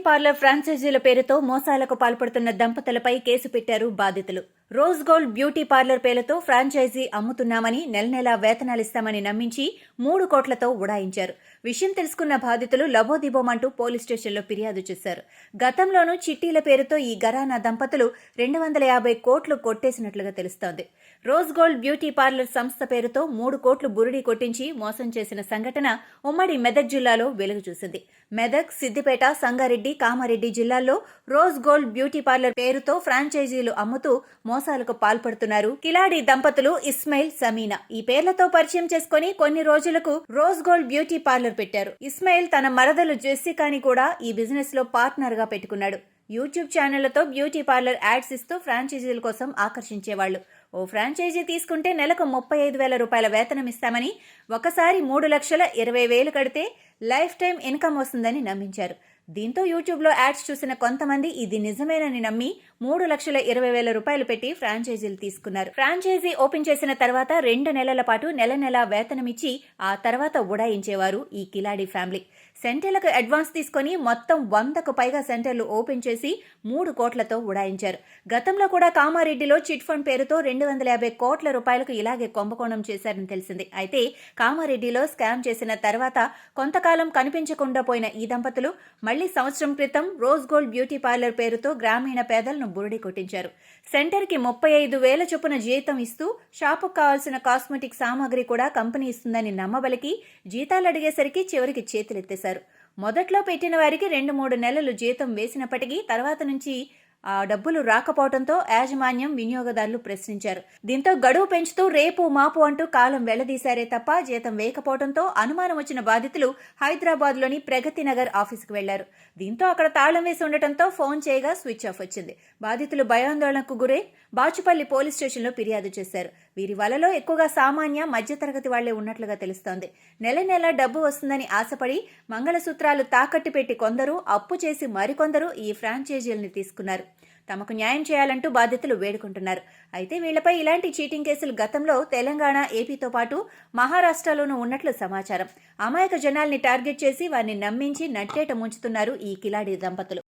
Parlour ఫ్రాంచైజీల పేరుతో మోసాలకు పాల్పడుతున్న దంపతులపై కేసు పెట్టారు బాధితులు. రోజ్ గోల్డ్ బ్యూటీ పార్లర్ పేరుతో ఫ్రాంచైజీ అమ్ముతున్నామని, నెలనెలా వేతనాలిస్తామని నమ్మించి 3 కోట్లతో ఉడాయించారు. విషయం తెలుసుకున్న బాధితులు లబోదిబోమంటూ పోలీస్ స్టేషన్లో ఫిర్యాదు చేశారు. గతంలోనూ చిట్టీల పేరుతో ఈ ఘరానా దంపతులు 250 కోట్లు కొట్టేసినట్లుగా తెలుస్తోంది. రోజ్ గోల్డ్ బ్యూటీ పార్లర్ సంస్థ పేరుతో 3 కోట్లు బురిడీ కొట్టించి మోసం చేసిన సంఘటన ఉమ్మడి మెదక్ జిల్లాలో వెలుగు చూసింది. మెదక్, సిద్దిపేట, సంగారెడ్డి, కామారెడ్డి జిల్లాల్లో రోజ్ గోల్డ్ బ్యూటీ పార్లర్ పేరుతో ఫ్రాంచైజీలు అమ్ముతూ మోసాలకు పాల్పడుతున్నారు కిలాడి దంపతులు ఇస్మాయిల్, సమీనా. ఈ పేర్లతో పరిచయం చేసుకుని కొన్ని రోజులకు రోజ్ గోల్డ్ బ్యూటీ పార్లర్ పెట్టారు. ఇస్మాయిల్ తన మరదలు జెస్సికాని కూడా ఈ బిజినెస్ లో పార్ట్నర్ గా పెట్టుకున్నాడు. యూట్యూబ్ ఛానళ్లతో బ్యూటీ పార్లర్ యాడ్స్ ఇస్తూ ఫ్రాంచైజీల కోసం ఆకర్షించేవాళ్లు. ఓ ఫ్రాంచైజీ తీసుకుంటే నెలకు 35,000 రూపాయల వేతనం ఇస్తామని, ఒకసారి 3,20,000 కడితే లైఫ్ టైం ఇన్కమ్ వస్తుందని నమ్మించారు. దీంతో యూట్యూబ్లో యాడ్స్ చూసిన కొంతమంది ఇది నిజమేనని నమ్మి 3,20,000 రూపాయలు పెట్టి ఫ్రాంచైజీలు తీసుకున్నారు. ఫ్రాంచైజీ ఓపెన్ చేసిన తర్వాత 2 నెలల పాటు నెల వేతనమిచ్చి ఆ తర్వాత ఉడాయించేవారు ఈ కిలాడి ఫ్యామిలీ. సెంటర్లకు అడ్వాన్స్ తీసుకుని మొత్తం 100కు పైగా సెంటర్లు ఓపెన్ చేసి 3 కోట్లతో ఉడాయించారు. గతంలో కూడా కామారెడ్డిలో చిట్ ఫండ్ పేరుతో 250 కోట్ల రూపాయలకు ఇలాగే కుంభకోణం చేశారని తెలిసింది. అయితే కామారెడ్డిలో స్కామ్ చేసిన తర్వాత కొంతకాలం కనిపించకుండా పోయిన ఈ దంపతులు మళ్లీ సంవత్సరం క్రితం రోజ్ గోల్డ్ బ్యూటీ పార్లర్ పేరుతో గ్రామీణ పేదలను బురిడి కొట్టించారు. సెంటర్కి 35,000 చొప్పున జీతం ఇస్తూ షాపుకు కావాల్సిన కాస్మెటిక్ సామాగ్రి కూడా కంపెనీ ఇస్తుందని నమ్మబలికి జీతాలు అడిగేసరికి చివరికి చేతులెత్తేశారు. మొదట్లో పెట్టిన వారికి 2-3 నెలలు జీతం వేసినప్పటికీ తర్వాత నుంచి ఆ డబ్బులు రాకపోవడంతో యాజమాన్యం, వినియోగదారులు ప్రశ్నించారు. దీంతో గడువు పెంచుతూ రేపు మాపు అంటూ కాలం వెళ్లదీశారే తప్ప జీతం వేయకపోవడంతో అనుమానం వచ్చిన బాధితులు హైదరాబాద్లోని ప్రగతి నగర్ ఆఫీసుకు వెళ్లారు. దీంతో అక్కడ తాళం వేసి ఉండటంతో ఫోన్ చేయగా స్విచ్ ఆఫ్ వచ్చింది. బాధితులు భయాందోళనకు గురై బాచుపల్లి పోలీస్ స్టేషన్లో ఫిర్యాదు చేశారు. వీరి వలలో ఎక్కువగా సామాన్య, మధ్యతరగతి వాళ్లే ఉన్నట్లుగా తెలుస్తోంది. నెల డబ్బు వస్తుందని ఆశపడి మంగళసూత్రాలు తాకట్టు పెట్టి కొందరు, అప్పు చేసి మరికొందరు ఈ ఫ్రాంచైజీలను తీసుకున్నారు. తమకు న్యాయం చేయాలంటూ బాధితులు వేడుకుంటున్నారు. అయితే వీళ్లపై ఇలాంటి చీటింగ్ కేసులు గతంలో తెలంగాణ, ఏపీతో పాటు మహారాష్ట్రలోనూ ఉన్నట్లు సమాచారం. అమాయక జనాల్ని టార్గెట్ చేసి వారిని నమ్మించి నట్టేట ముంచుతున్నారు ఈ కిలాడి దంపతులు.